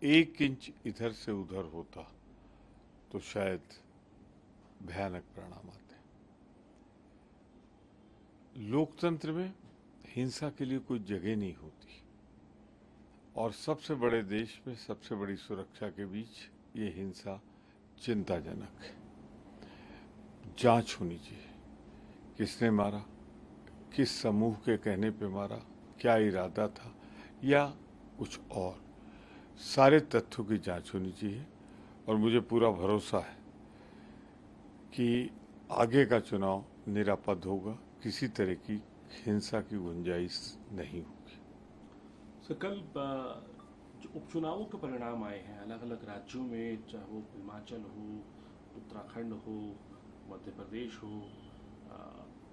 एक इंच इधर से उधर होता तो शायद भयानक परिणाम आते। लोकतंत्र में हिंसा के लिए कोई जगह नहीं होती और सबसे बड़े देश में सबसे बड़ी सुरक्षा के बीच ये हिंसा चिंताजनक है। जांच होनी चाहिए, किसने मारा, किस समूह के कहने पे मारा, क्या इरादा था या कुछ और, सारे तथ्यों की जांच होनी चाहिए। और मुझे पूरा भरोसा है कि आगे का चुनाव निरापद होगा, किसी तरह की हिंसा की गुंजाइश नहीं होगी। सर, कल जो उपचुनावों के परिणाम आए हैं अलग अलग राज्यों में, चाहे वो हिमाचल हो, उत्तराखंड हो, मध्य प्रदेश हो,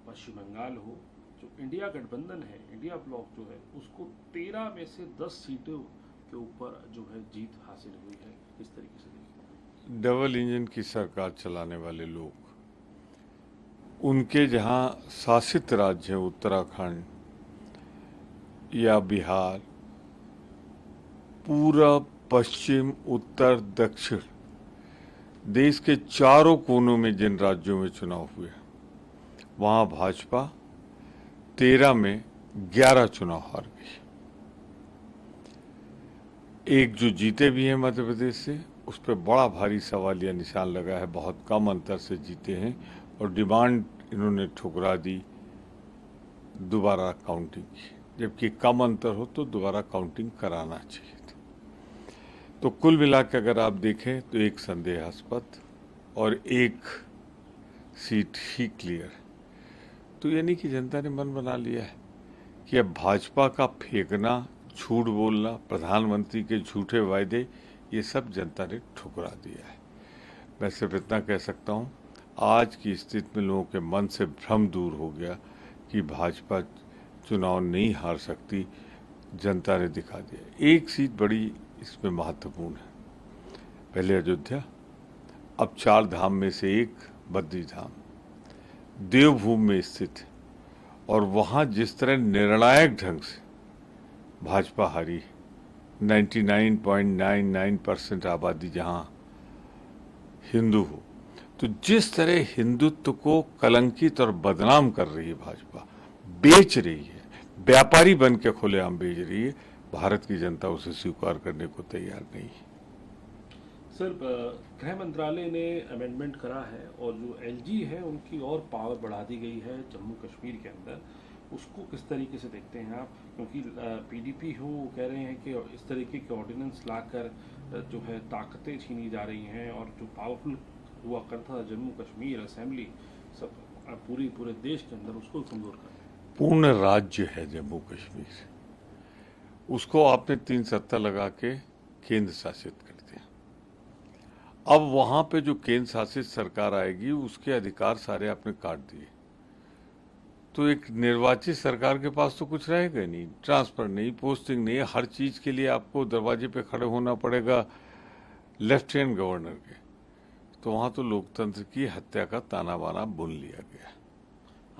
पश्चिम बंगाल हो, जो इंडिया गठबंधन है, इंडिया ब्लॉक जो है, उसको 13 में से 10 सीटों के ऊपर जो है जीत हासिल हुई है। इस तरीके से देखिए, डबल इंजन की सरकार चलाने वाले लोग, उनके जहां शासित राज्य हैं उत्तराखंड या बिहार, पूरब, पश्चिम, उत्तर, दक्षिण, देश के चारों कोनों में जिन राज्यों में चुनाव हुए वहां भाजपा 13 में 11 चुनाव हार गई। एक जो जीते भी हैं मध्य प्रदेश से, उस पर बड़ा भारी सवाल या निशान लगा है, बहुत कम अंतर से जीते हैं और डिमांड इन्होंने ठुकरा दी दोबारा काउंटिंग की, जबकि कम अंतर हो तो दोबारा काउंटिंग कराना चाहिए था। तो कुल मिलाकर अगर आप देखें तो एक संदेहास्पद और एक सीट ही क्लियर। तो यानी कि जनता ने मन बना लिया है कि अब भाजपा का फेंकना, झूठ बोलना, प्रधानमंत्री के झूठे वायदे, ये सब जनता ने ठुकरा दिया है। मैं सिर्फ इतना कह सकता हूँ, आज की स्थिति में लोगों के मन से भ्रम दूर हो गया कि भाजपा चुनाव नहीं हार सकती, जनता ने दिखा दिया। एक सीट बड़ी इसमें महत्वपूर्ण है, पहले अयोध्या, अब 4 धाम में से एक बद्री धाम देवभूमि में स्थित है और वहां जिस तरह निर्णायक ढंग से भाजपा हारी, 99.99% आबादी जहां हिंदू हो, तो जिस तरह हिंदुत्व को कलंकित और बदनाम कर रही है भाजपा, बेच रही है, व्यापारी बन के खुलेआम बेच रही है, भारत की जनता उसे स्वीकार करने को तैयार नहीं है। सर, गृह मंत्रालय ने अमेंडमेंट करा है और जो एलजी है उनकी और पावर बढ़ा दी गई है जम्मू कश्मीर के अंदर। उसको किस तरीके से देखते हैं आप? क्योंकि पीडीपी हो, वो कह रहे हैं कि इस तरीके के ऑर्डिनेंस लाकर जो है ताकतें छीनी जा रही हैं और जो पावरफुल हुआ करता था जम्मू कश्मीर असेंबली, सब पूरे देश के अंदर, उसको कमज़ोर कर रहे हैं। पूर्ण राज्य है जम्मू कश्मीर, उसको आपने 3 सत्ता लगा के केंद्र शासित कर दिया। अब वहां पे जो केंद्र शासित सरकार आएगी उसके अधिकार सारे आपने काट दिए, तो एक निर्वाचित सरकार के पास तो कुछ रहेगा नहीं, ट्रांसफर नहीं, पोस्टिंग नहीं, हर चीज के लिए आपको दरवाजे पे खड़े होना पड़ेगा लेफ्टिनेंट गवर्नर के। तो वहां तो लोकतंत्र की हत्या का ताना बाना बुन लिया गया।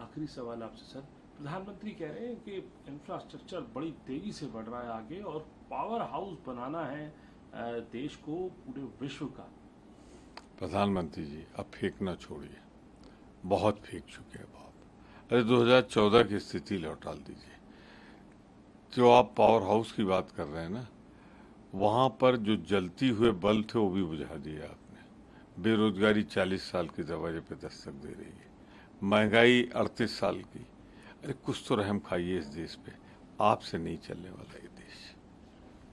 आखिरी सवाल आपसे सर, प्रधानमंत्री कह रहे हैं कि इंफ्रास्ट्रक्चर बड़ी तेजी से बढ़ रहा है आगे और पावर हाउस बनाना है देश को पूरे विश्व का। प्रधानमंत्री जी अब फेंकना छोड़िए, बहुत फेंक चुके हैं, बहुत। अरे 2014 की स्थिति लौटा दीजिए। जो आप पावर हाउस की बात कर रहे हैं ना, वहां पर जो जलती हुए बल्ब थे वो भी बुझा दिए आपने। बेरोजगारी 40 साल के दरवाजे पे दस्तक दे रही है, महंगाई 38 साल की। अरे कुछ तो रहम खाइए इस देश पे, आपसे नहीं चलने वाला ये।